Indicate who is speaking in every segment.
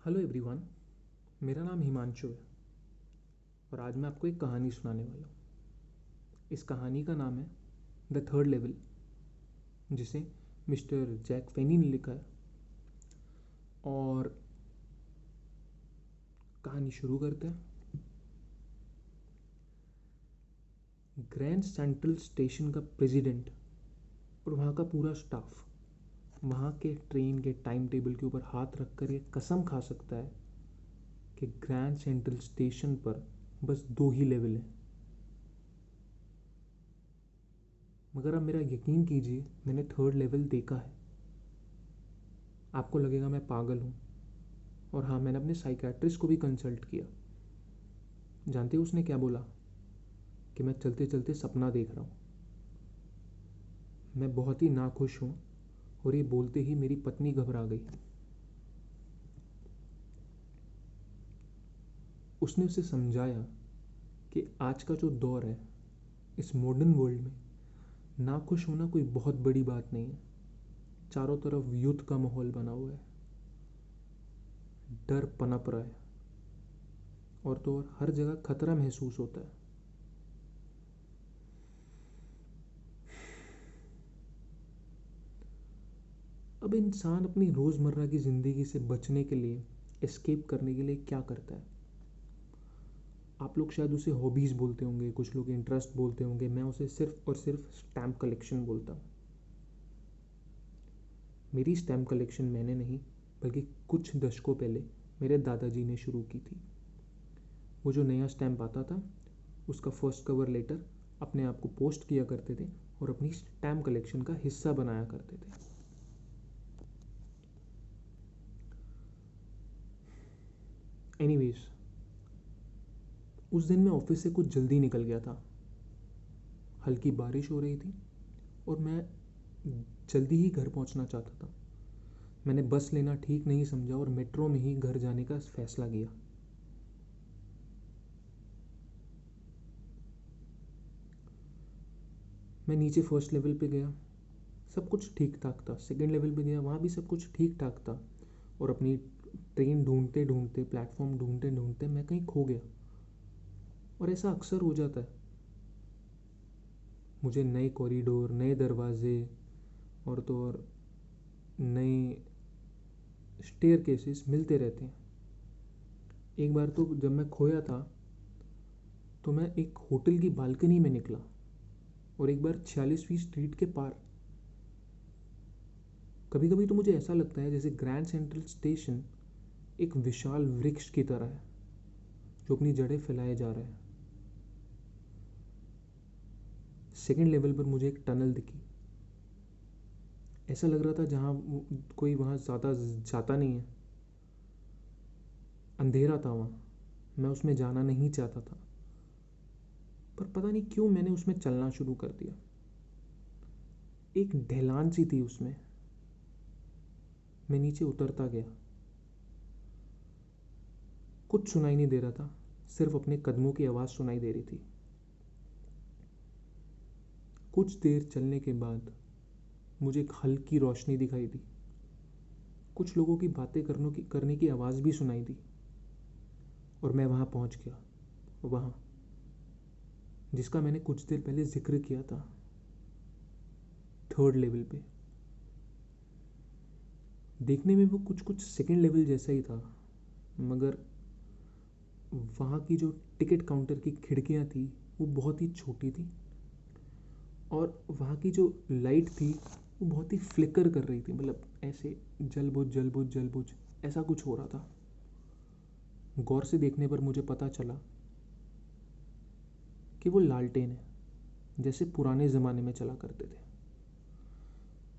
Speaker 1: Hello everyone. मेरा नाम हिमांशु है और आज मैं आपको एक कहानी सुनाने वाला हूँ। इस कहानी का नाम है द थर्ड लेवल, जिसे मिस्टर जैक फेनी ने लिखा है। और कहानी शुरू करते हैं। ग्रैंड सेंट्रल स्टेशन का प्रेसिडेंट और वहाँ का पूरा स्टाफ वहाँ के ट्रेन के टाइम टेबल के ऊपर हाथ रख कर ये कसम खा सकता है कि ग्रैंड सेंट्रल स्टेशन पर बस 2 ही लेवल हैं। मगर आप मेरा यकीन कीजिए, मैंने थर्ड लेवल देखा है। आपको लगेगा मैं पागल हूँ। और हाँ, मैंने अपने साइकेट्रिस्ट को भी कंसल्ट किया। जानते हो उसने क्या बोला? कि मैं चलते चलते सपना देख रहा हूँ। मैं बहुत ही नाखुश हूँ और ये बोलते ही मेरी पत्नी घबरा गई। उसने उसे समझाया कि आज का जो दौर है, इस मॉडर्न वर्ल्ड में नाखुश होना कोई बहुत बड़ी बात नहीं है। चारों तरफ युद्ध का माहौल बना हुआ है, डर पनप रहा है और तो और हर जगह खतरा महसूस होता है। अब इंसान अपनी रोज़मर्रा की ज़िंदगी से बचने के लिए, एस्केप करने के लिए क्या करता है? आप लोग शायद उसे हॉबीज़ बोलते होंगे, कुछ लोग इंटरेस्ट बोलते होंगे। मैं उसे सिर्फ और सिर्फ स्टैम्प कलेक्शन बोलता हूँ। मेरी स्टैम्प कलेक्शन मैंने नहीं, बल्कि कुछ दशकों पहले मेरे दादाजी ने शुरू की थी। वो जो नया स्टैम्प आता था, उसका फर्स्ट कवर लेटर अपने आप को पोस्ट किया करते थे और अपनी स्टैम्प कलेक्शन का हिस्सा बनाया करते थे। एनीवेज, उस दिन मैं ऑफिस से कुछ जल्दी निकल गया था। हल्की बारिश हो रही थी और मैं जल्दी ही घर पहुंचना चाहता था। मैंने बस लेना ठीक नहीं समझा और मेट्रो में ही घर जाने का फैसला किया। मैं नीचे फर्स्ट लेवल पे गया, सब कुछ ठीक ठाक था। सेकंड लेवल पे गया, वहाँ भी सब कुछ ठीक ठाक था। और अपनी ट्रेन ढूंढते ढूंढते, प्लेटफॉर्म ढूंढते ढूंढते मैं कहीं खो गया। और ऐसा अक्सर हो जाता है। मुझे नए कॉरिडोर, नए दरवाजे और तो और नए स्टेयर केसेस मिलते रहते हैं। एक बार तो जब मैं खोया था, तो मैं एक होटल की बालकनी में निकला और एक बार 46वीं स्ट्रीट के पार। कभी कभी तो मुझे ऐसा लगता है जैसे ग्रैंड सेंट्रल स्टेशन एक विशाल वृक्ष की तरह है जो अपनी जड़ें फैलाए जा रहा है। सेकंड लेवल पर मुझे एक टनल दिखी। ऐसा लग रहा था जहाँ कोई वहाँ ज़्यादा जाता नहीं है। अंधेरा था वहाँ, मैं उसमें जाना नहीं चाहता था, पर पता नहीं क्यों मैंने उसमें चलना शुरू कर दिया। एक ढलान सी थी उसमें। मैं नीचे उतरता गया। कुछ सुनाई नहीं दे रहा था, सिर्फ अपने कदमों की आवाज़ सुनाई दे रही थी। कुछ देर चलने के बाद मुझे एक हल्की रोशनी दिखाई दी। कुछ लोगों की बातें करने की आवाज़ भी सुनाई दी और मैं वहाँ पहुँच गया। वहाँ जिसका मैंने कुछ देर पहले जिक्र किया था, थर्ड लेवल पे। देखने में वो कुछ कुछ सेकंड लेवल जैसा ही था, मगर वहाँ की जो टिकट काउंटर की खिड़कियाँ थी वो बहुत ही छोटी थी और वहाँ की जो लाइट थी वो बहुत ही फ्लिकर कर रही थी। मतलब ऐसे जल बुझ जल बुझ जल बुझ ऐसा कुछ हो रहा था। गौर से देखने पर मुझे पता चला कि वो लालटेन है, जैसे पुराने ज़माने में चला करते थे।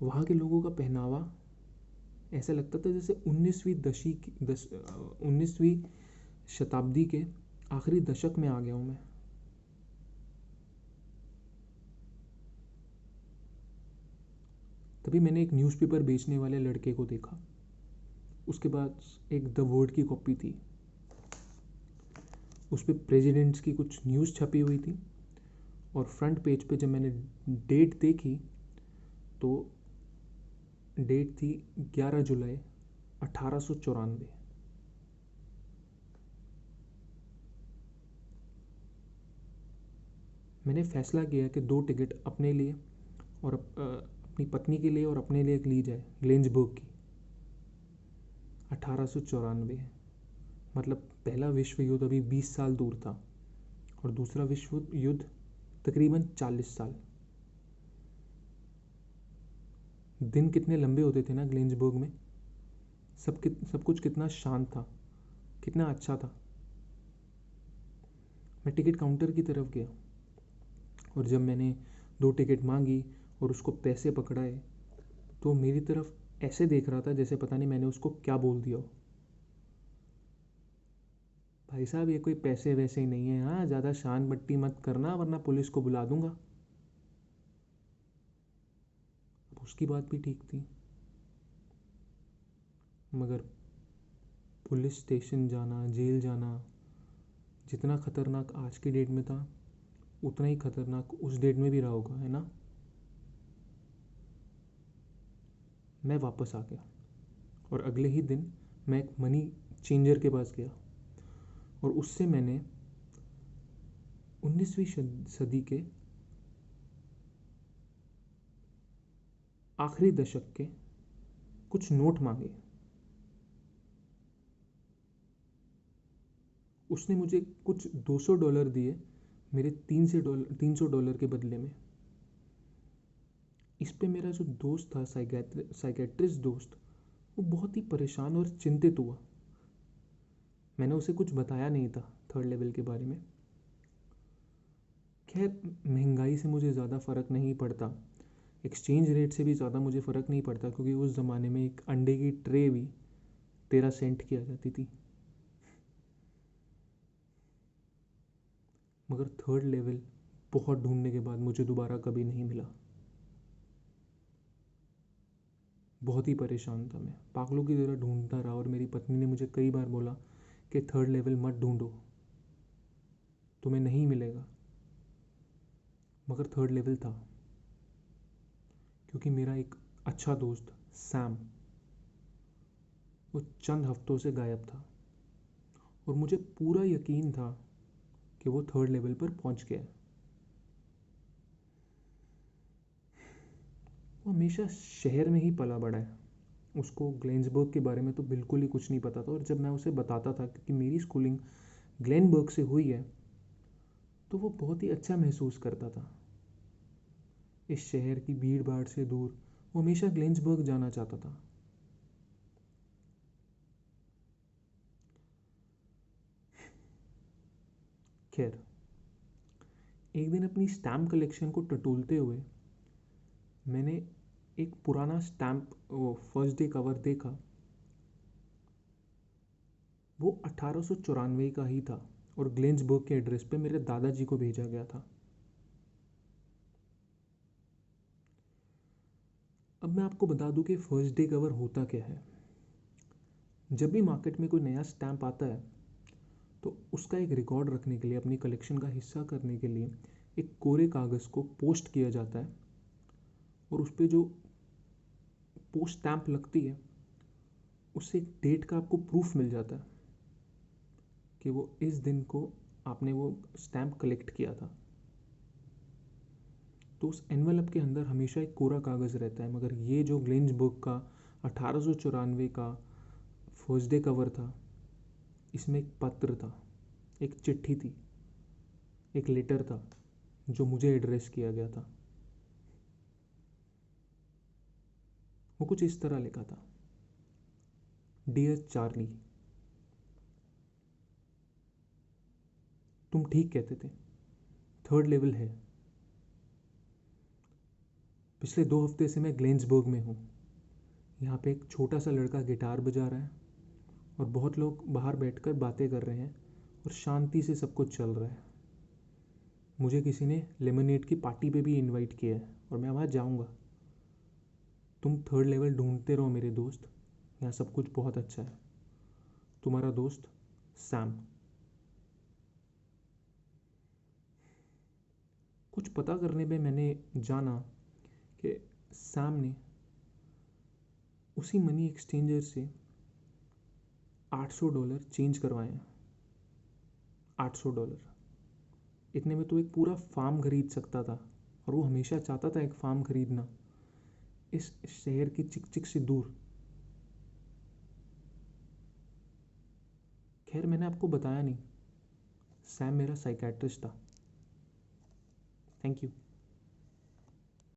Speaker 1: वहाँ के लोगों का पहनावा ऐसा लगता था जैसे 19वीं शताब्दी के आखिरी दशक में आ गया हूँ मैं। तभी मैंने एक न्यूज़पेपर बेचने वाले लड़के को देखा। उसके बाद एक द वर्ड की कॉपी थी, उस पर प्रेसिडेंट्स की कुछ न्यूज़ छपी हुई थी और फ्रंट पेज पे जब मैंने डेट देखी तो डेट थी 11 जुलाई 1894। मैंने फैसला किया कि 2 टिकट अपने लिए और अपनी पत्नी के लिए और अपने लिए ली जाए ग्लेंसबर्ग की। 1894, मतलब पहला विश्व युद्ध अभी 20 साल दूर था और दूसरा विश्व युद्ध तकरीबन 40 साल। दिन कितने लंबे होते थे ना ग्लेंसबर्ग में। सब कुछ कितना शांत था, कितना अच्छा था। मैं टिकट काउंटर की तरफ गया और जब मैंने 2 टिकट मांगी और उसको पैसे पकड़ाए तो मेरी तरफ ऐसे देख रहा था जैसे पता नहीं मैंने उसको क्या बोल दिया हो। भाई साहब, ये कोई पैसे वैसे ही नहीं है, हाँ ज़्यादा शान बट्टी मत करना वरना पुलिस को बुला दूंगा। अब उसकी बात भी ठीक थी, मगर पुलिस स्टेशन जाना, जेल जाना जितना खतरनाक आज की डेट में था उतना ही खतरनाक उस डेट में भी रहा होगा, है ना। मैं वापस आ गया और अगले ही दिन मैं एक मनी चेंजर के पास गया और उससे मैंने 19वीं सदी के आखिरी दशक के कुछ नोट मांगे। उसने मुझे कुछ $200 दिए मेरे $300 के बदले में। इस पे मेरा जो दोस्त था, साइकेट्रिस्ट दोस्त, वो बहुत ही परेशान और चिंतित हुआ। मैंने उसे कुछ बताया नहीं था थर्ड लेवल के बारे में। खैर, महंगाई से मुझे ज़्यादा फ़र्क नहीं पड़ता, एक्सचेंज रेट से भी ज़्यादा मुझे फ़र्क नहीं पड़ता, क्योंकि उस ज़माने में एक अंडे की ट्रे भी 13 सेंट की आ जाती थी। मगर थर्ड लेवल बहुत ढूंढने के बाद मुझे दोबारा कभी नहीं मिला। बहुत ही परेशान था मैं, पागलों की तरह ढूंढता रहा और मेरी पत्नी ने मुझे कई बार बोला कि थर्ड लेवल मत ढूंढो, तुम्हें नहीं मिलेगा। मगर थर्ड लेवल था, क्योंकि मेरा एक अच्छा दोस्त सैम वो चंद हफ्तों से गायब था और मुझे पूरा यकीन था कि वो थर्ड लेवल पर पहुंच गया। वो हमेशा शहर में ही पला बड़ा है, उसको ग्लेन्सबर्ग के बारे में तो बिल्कुल ही कुछ नहीं पता था। और जब मैं उसे बताता था कि मेरी स्कूलिंग ग्लेनबर्ग से हुई है तो वो बहुत ही अच्छा महसूस करता था। इस शहर की भीड़ भाड़ से दूर वो हमेशा ग्लेन्सबर्ग जाना चाहता था। खैर, एक दिन अपनी स्टैम्प कलेक्शन को टटोलते हुए मैंने एक पुराना स्टैम्प वो फर्स्ट डे कवर देखा। वो 1894 का ही था और ग्लेन्सबर्ग के एड्रेस पे मेरे दादाजी को भेजा गया था। अब मैं आपको बता दूं कि फर्स्ट डे कवर होता क्या है। जब भी मार्केट में कोई नया स्टैम्प आता है तो उसका एक रिकॉर्ड रखने के लिए, अपनी कलेक्शन का हिस्सा करने के लिए एक कोरे कागज़ को पोस्ट किया जाता है और उस पर जो पोस्ट स्टैम्प लगती है उससे एक डेट का आपको प्रूफ मिल जाता है कि वो इस दिन को आपने वो स्टैम्प कलेक्ट किया था। तो उस एनवलप के अंदर हमेशा एक कोरा कागज़ रहता है, मगर ये जो ग्लेन्सबर्ग का 1894 का फर्स्ट डे कवर था, इसमें एक पत्र था, एक चिट्ठी थी, एक लेटर था जो मुझे एड्रेस किया गया था। वो कुछ इस तरह लिखा था, डियर चार्ली, तुम ठीक कहते थे, थर्ड लेवल है। पिछले 2 हफ्ते से मैं ग्लेन्सबर्ग में हूँ। यहाँ पे एक छोटा सा लड़का गिटार बजा रहा है और बहुत लोग बाहर बैठकर बातें कर रहे हैं और शांति से सब कुछ चल रहा है। मुझे किसी ने लेमनेड की पार्टी पे भी इनवाइट किया है और मैं वहाँ जाऊँगा। तुम थर्ड लेवल ढूंढते रहो मेरे दोस्त, यहाँ सब कुछ बहुत अच्छा है। तुम्हारा दोस्त सैम। कुछ पता करने में मैंने जाना कि सैम ने उसी मनी एक्सचेंजर से $800 चेंज करवाए हैं। $800। इतने में तो एक पूरा फार्म खरीद सकता था, और वो हमेशा चाहता था एक फार्म खरीदना, इस शहर की चिक चिक से दूर। खैर, मैंने आपको बताया नहीं, सैम मेरा साइकेट्रिस्ट था। Thank you.